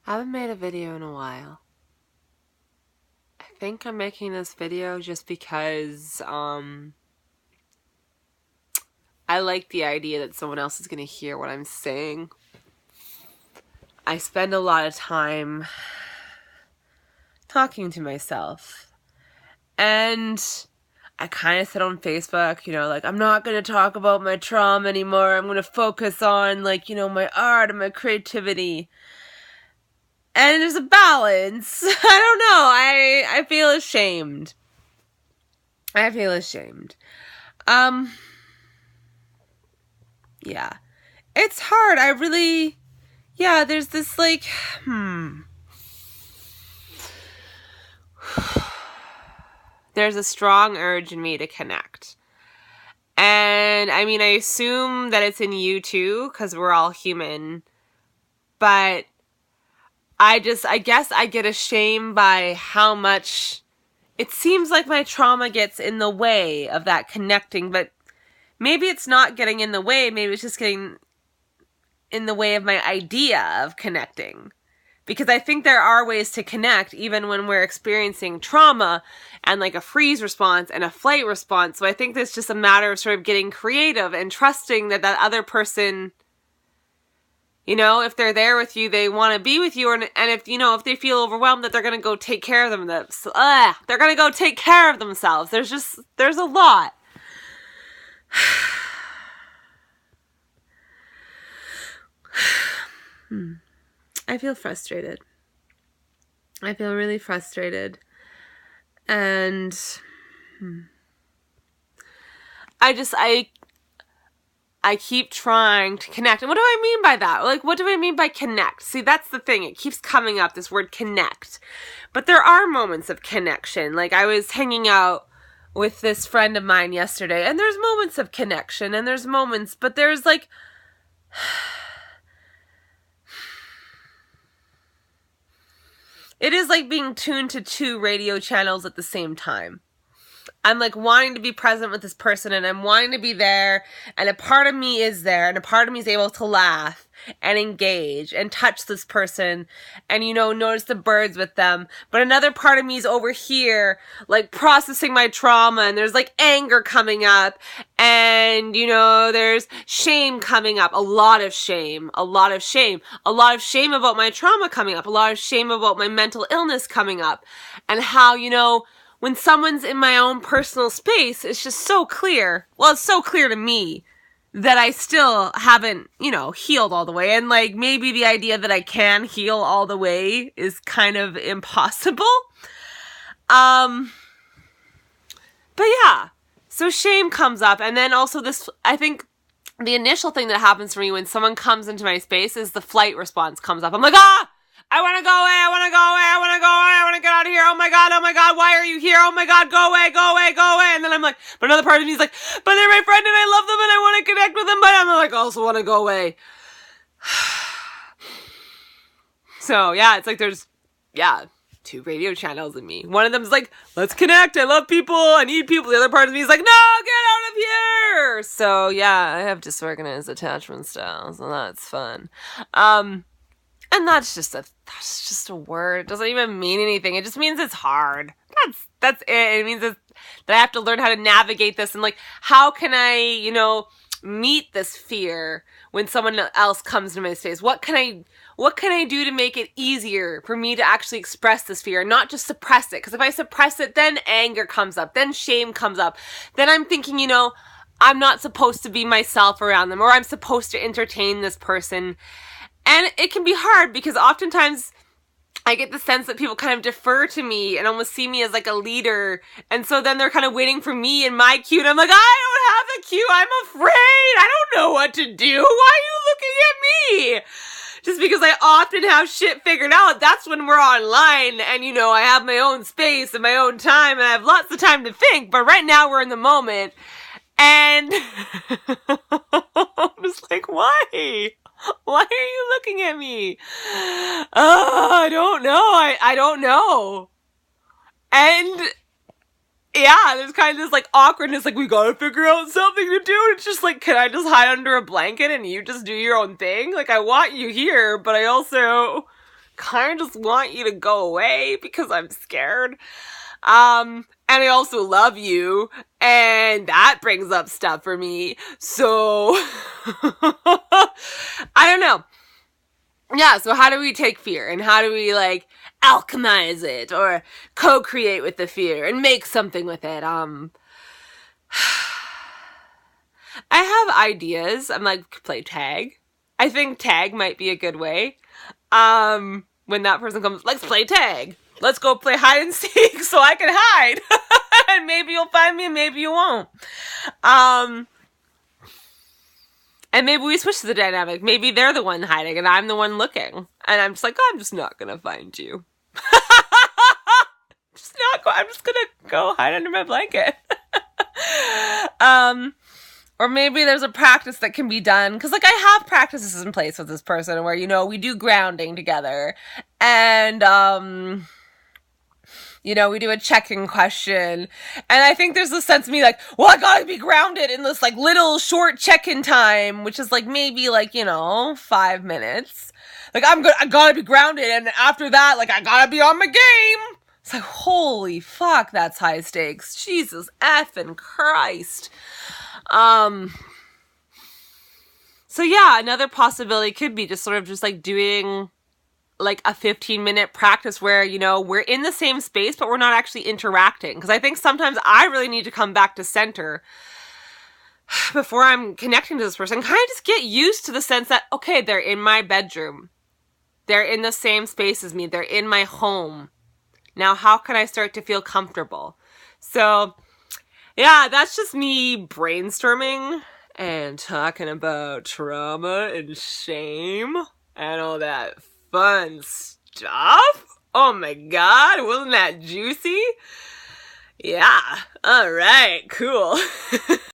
I haven't made a video in a while. I think I'm making this video just because I like the idea that someone else is going to hear what I'm saying. I spend a lot of time talking to myself. And I kind of said on Facebook, like, I'm not going to talk about my trauma anymore. I'm going to focus on, my art and my creativity. And there's a balance. I don't know. I feel ashamed. Yeah. It's hard. There's this, There's a strong urge in me to connect. And, I assume that it's in you too, because we're all human. But I guess I get ashamed by how much it seems like my trauma gets in the way of that connecting, but maybe it's not getting in the way, maybe it's just getting in the way of my idea of connecting. Because I think there are ways to connect even when we're experiencing trauma and like a freeze response and a flight response. So I think it's just a matter of sort of getting creative and trusting that other person, if they're there with you, they want to be with you. And if they feel overwhelmed, that they're going to go take care of themselves. They're going to go take care of themselves. There's a lot. I feel frustrated. I feel really frustrated. And I keep trying to connect. And what do I mean by that? Like, what do I mean by connect? See, that's the thing. It keeps coming up, this word connect. But there are moments of connection. Like, I was hanging out with this friend of mine yesterday, and there's moments of connection, and there's moments, but there's like... It is like being tuned to two radio channels at the same time. I'm like wanting to be present with this person, and I'm wanting to be there, and a part of me is there, and a part of me is able to laugh and engage and touch this person and, notice the birds with them. But another part of me is over here, like processing my trauma, and there's like anger coming up, and, there's shame coming up, a lot of shame about my trauma coming up, a lot of shame about my mental illness coming up, and how, when someone's in my own personal space, it's just so clear. Well, it's so clear to me that I still haven't, healed all the way. And like maybe the idea that I can heal all the way is kind of impossible. But yeah, so shame comes up. And then also I think the initial thing that happens for me when someone comes into my space is the flight response comes up. I'm like, I want to go away, I want to get out of here, oh my god, why are you here, oh my god, go away, and then I'm like, but another part of me is like, but they're my friend and I love them and I want to connect with them, but I'm like, I also want to go away. So, yeah, it's like there's, two radio channels in me. One of them's like, let's connect, I love people, I need people. The other part of me is like, no, get out of here! So, yeah, I have disorganized attachment styles, and that's fun. And that's just a word. It doesn't even mean anything. It just means it's hard. That's it. It means that I have to learn how to navigate this, and like, how can I, meet this fear when someone else comes to my space? What can I do to make it easier for me to actually express this fear, and not just suppress it? Because if I suppress it, then anger comes up, then shame comes up. Then I'm thinking, I'm not supposed to be myself around them, or I'm supposed to entertain this person. And it can be hard because oftentimes I get the sense that people kind of defer to me and almost see me as like a leader. And so then they're kind of waiting for me and my cue. And I'm like, I don't have a cue. I'm afraid. I don't know what to do. Why are you looking at me? Just because I often have shit figured out. That's when we're online and, I have my own space and my own time and I have lots of time to think. But right now we're in the moment. And I'm just like, why? Why are you looking at me? I don't know. I don't know. And yeah, there's kind of this like awkwardness, like we gotta figure out something to do. It's just like, can I just hide under a blanket and you just do your own thing? Like, I want you here, but I also kind of just want you to go away because I'm scared. And I also love you, and that brings up stuff for me. So, I don't know. Yeah, so how do we take fear, and how do we, like, alchemize it, or co-create with the fear, and make something with it? I have ideas. I'm like, play tag. I think tag might be a good way. When that person comes, let's play tag. Let's go play hide and seek so I can hide. And maybe you'll find me and maybe you won't. And maybe we switch to the dynamic. Maybe they're the one hiding and I'm the one looking. And I'm just like, oh, I'm just not going to find you. I'm just going to go hide under my blanket. Or maybe there's a practice that can be done. Because, like, I have practices in place with this person where, you know, we do grounding together. And, you know, we do a check-in question. And I think there's this sense of me like, well, I gotta be grounded in this, like, little short check-in time, which is, like, maybe, like, you know, 5 minutes. Like, I gotta be grounded. And after that, like, I gotta be on my game. It's like, holy fuck, that's high stakes. Jesus effing Christ. So yeah, another possibility could be just sort of just like doing like a 15-minute practice where, you know, we're in the same space, but we're not actually interacting. Because I think sometimes I really need to come back to center before I'm connecting to this person. Kind of just get used to the sense that, okay, they're in my bedroom. They're in the same space as me. They're in my home. Now, how can I start to feel comfortable? So, yeah, that's just me brainstorming and talking about trauma and shame and all that fun stuff. Oh my God, wasn't that juicy? Yeah, all right, cool.